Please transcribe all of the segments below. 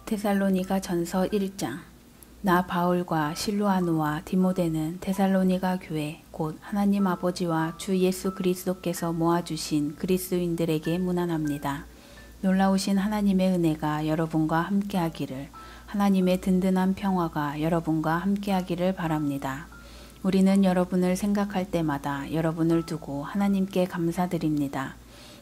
데살로니가 전서 1장. 나 바울과 실루아노와 디모데는 데살로니가 교회 곧 하나님 아버지와 주 예수 그리스도께서 모아주신 그리스도인들에게 문안합니다. 놀라우신 하나님의 은혜가 여러분과 함께하기를, 하나님의 든든한 평화가 여러분과 함께하기를 바랍니다. 우리는 여러분을 생각할 때마다 여러분을 두고 하나님께 감사드립니다.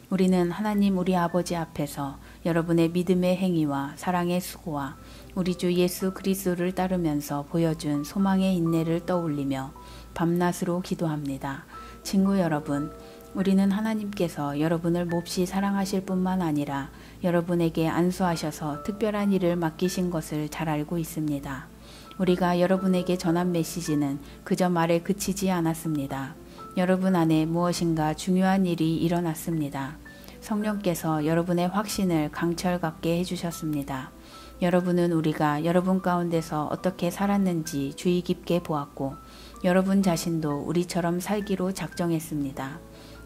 우리는 하나님 우리 아버지 앞에서 여러분의 믿음의 행위와 사랑의 수고와 우리 주 예수 그리스도를 따르면서 보여준 소망의 인내를 떠올리며 밤낮으로 기도합니다. 친구 여러분, 우리는 하나님께서 여러분을 몹시 사랑하실 뿐만 아니라 여러분에게 안수하셔서 특별한 일을 맡기신 것을 잘 알고 있습니다. 우리가 여러분에게 전한 메시지는 그저 말에 그치지 않았습니다. 여러분 안에 무엇인가 중요한 일이 일어났습니다. 성령께서 여러분의 확신을 강철 갖게 해주셨습니다. 여러분은 우리가 여러분 가운데서 어떻게 살았는지 주의 깊게 보았고, 여러분 자신도 우리처럼 살기로 작정했습니다.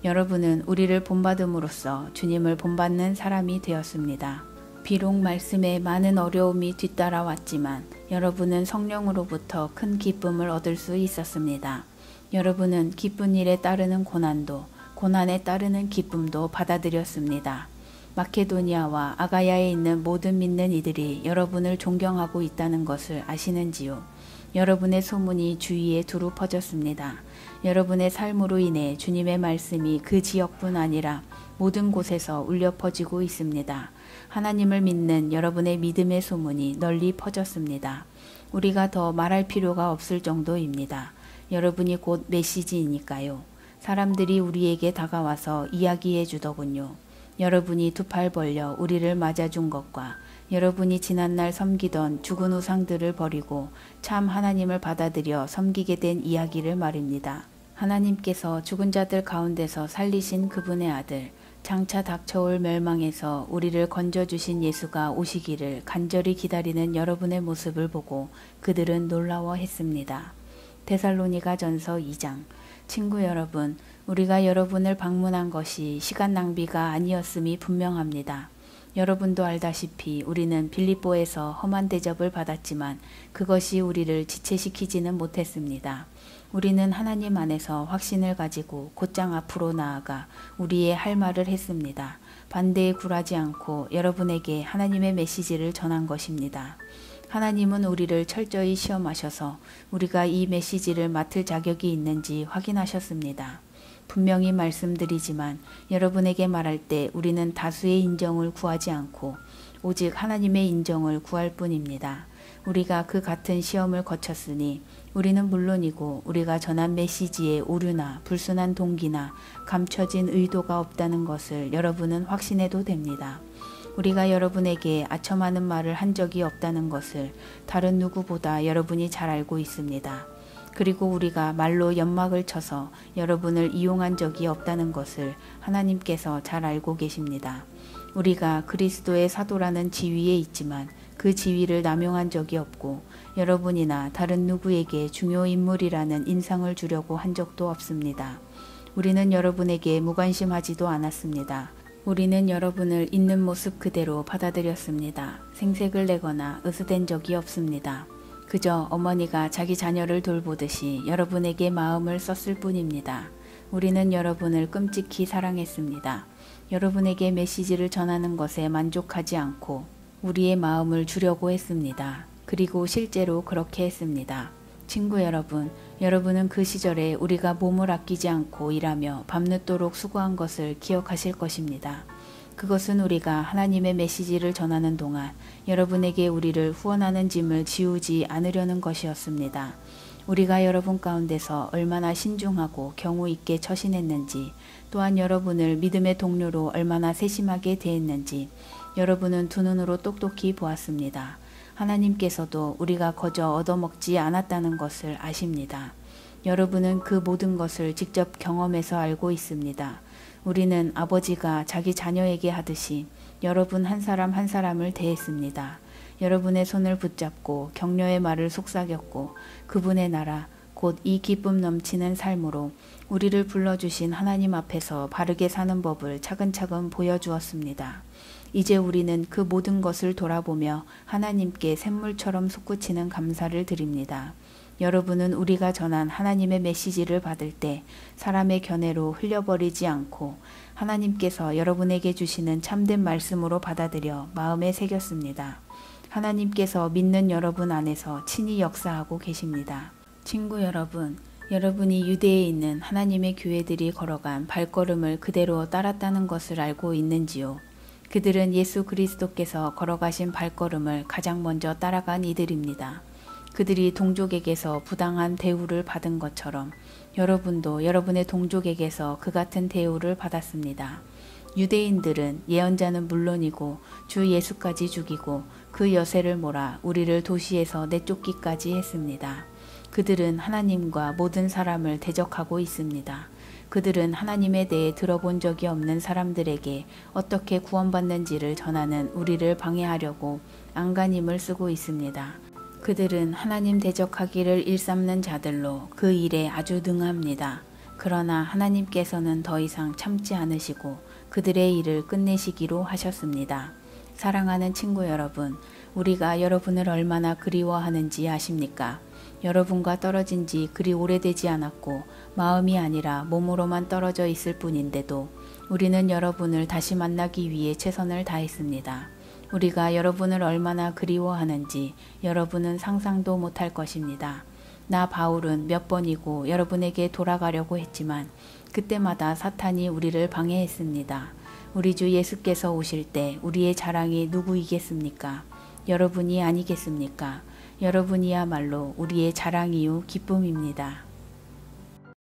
여러분은 우리를 본받음으로써 주님을 본받는 사람이 되었습니다. 비록 말씀에 많은 어려움이 뒤따라왔지만 여러분은 성령으로부터 큰 기쁨을 얻을 수 있었습니다. 여러분은 기쁜 일에 따르는 고난도, 고난에 따르는 기쁨도 받아들였습니다. 마케도니아와 아가야에 있는 모든 믿는 이들이 여러분을 존경하고 있다는 것을 아시는지요? 여러분의 소문이 주위에 두루 퍼졌습니다. 여러분의 삶으로 인해 주님의 말씀이 그 지역뿐 아니라 모든 곳에서 울려 퍼지고 있습니다. 하나님을 믿는 여러분의 믿음의 소문이 널리 퍼졌습니다. 우리가 더 말할 필요가 없을 정도입니다. 여러분이 곧 메시지이니까요. 사람들이 우리에게 다가와서 이야기해 주더군요. 여러분이 두 팔 벌려 우리를 맞아준 것과 여러분이 지난날 섬기던 죽은 우상들을 버리고 참 하나님을 받아들여 섬기게 된 이야기를 말입니다. 하나님께서 죽은 자들 가운데서 살리신 그분의 아들, 장차 닥쳐올 멸망에서 우리를 건져주신 예수가 오시기를 간절히 기다리는 여러분의 모습을 보고 그들은 놀라워했습니다. 데살로니가 전서 2장. 친구 여러분, 우리가 여러분을 방문한 것이 시간 낭비가 아니었음이 분명합니다. 여러분도 알다시피 우리는 빌립보에서 험한 대접을 받았지만 그것이 우리를 지체시키지는 못했습니다. 우리는 하나님 안에서 확신을 가지고 곧장 앞으로 나아가 우리의 할 말을 했습니다. 반대에 굴하지 않고 여러분에게 하나님의 메시지를 전한 것입니다. 하나님은 우리를 철저히 시험하셔서 우리가 이 메시지를 맡을 자격이 있는지 확인하셨습니다. 분명히 말씀드리지만 여러분에게 말할 때 우리는 다수의 인정을 구하지 않고 오직 하나님의 인정을 구할 뿐입니다. 우리가 그 같은 시험을 거쳤으니 우리는 물론이고 우리가 전한 메시지에 오류나 불순한 동기나 감춰진 의도가 없다는 것을 여러분은 확신해도 됩니다. 우리가 여러분에게 아첨하는 말을 한 적이 없다는 것을 다른 누구보다 여러분이 잘 알고 있습니다. 그리고 우리가 말로 연막을 쳐서 여러분을 이용한 적이 없다는 것을 하나님께서 잘 알고 계십니다. 우리가 그리스도의 사도라는 지위에 있지만 그 지위를 남용한 적이 없고 여러분이나 다른 누구에게 중요 인물이라는 인상을 주려고 한 적도 없습니다. 우리는 여러분에게 무관심하지도 않았습니다. 우리는 여러분을 있는 모습 그대로 받아들였습니다. 생색을 내거나 으스댄 적이 없습니다. 그저 어머니가 자기 자녀를 돌보듯이 여러분에게 마음을 썼을 뿐입니다. 우리는 여러분을 끔찍히 사랑했습니다. 여러분에게 메시지를 전하는 것에 만족하지 않고 우리의 마음을 주려고 했습니다. 그리고 실제로 그렇게 했습니다. 친구 여러분, 여러분은 그 시절에 우리가 몸을 아끼지 않고 일하며 밤늦도록 수고한 것을 기억하실 것입니다. 그것은 우리가 하나님의 메시지를 전하는 동안 여러분에게 우리를 후원하는 짐을 지우지 않으려는 것이었습니다. 우리가 여러분 가운데서 얼마나 신중하고 경우 있게 처신했는지, 또한 여러분을 믿음의 동료로 얼마나 세심하게 대했는지 여러분은 두 눈으로 똑똑히 보았습니다. 하나님께서도 우리가 거저 얻어먹지 않았다는 것을 아십니다. 여러분은 그 모든 것을 직접 경험해서 알고 있습니다. 우리는 아버지가 자기 자녀에게 하듯이 여러분 한 사람 한 사람을 대했습니다. 여러분의 손을 붙잡고 격려의 말을 속삭였고 그분의 나라, 곧 이 기쁨 넘치는 삶으로 우리를 불러주신 하나님 앞에서 바르게 사는 법을 차근차근 보여주었습니다. 이제 우리는 그 모든 것을 돌아보며 하나님께 샘물처럼 솟구치는 감사를 드립니다. 여러분은 우리가 전한 하나님의 메시지를 받을 때 사람의 견해로 흘려버리지 않고 하나님께서 여러분에게 주시는 참된 말씀으로 받아들여 마음에 새겼습니다. 하나님께서 믿는 여러분 안에서 친히 역사하고 계십니다. 친구 여러분, 여러분이 유대에 있는 하나님의 교회들이 걸어간 발걸음을 그대로 따랐다는 것을 알고 있는지요? 그들은 예수 그리스도께서 걸어가신 발걸음을 가장 먼저 따라간 이들입니다. 그들이 동족에게서 부당한 대우를 받은 것처럼 여러분도 여러분의 동족에게서 그 같은 대우를 받았습니다. 유대인들은 예언자는 물론이고 주 예수까지 죽이고 그 여세를 몰아 우리를 도시에서 내쫓기까지 했습니다. 그들은 하나님과 모든 사람을 대적하고 있습니다. 그들은 하나님에 대해 들어본 적이 없는 사람들에게 어떻게 구원받는지를 전하는 우리를 방해하려고 안간힘을 쓰고 있습니다. 그들은 하나님 대적하기를 일삼는 자들로 그 일에 아주 능합니다. 그러나 하나님께서는 더 이상 참지 않으시고 그들의 일을 끝내시기로 하셨습니다. 사랑하는 친구 여러분, 우리가 여러분을 얼마나 그리워하는지 아십니까? 여러분과 떨어진 지 그리 오래되지 않았고 마음이 아니라 몸으로만 떨어져 있을 뿐인데도 우리는 여러분을 다시 만나기 위해 최선을 다했습니다. 우리가 여러분을 얼마나 그리워하는지 여러분은 상상도 못할 것입니다. 나 바울은 몇 번이고 여러분에게 돌아가려고 했지만 그때마다 사탄이 우리를 방해했습니다. 우리 주 예수께서 오실 때 우리의 자랑이 누구이겠습니까? 여러분이 아니겠습니까? 여러분이야말로 우리의 자랑이요 기쁨입니다.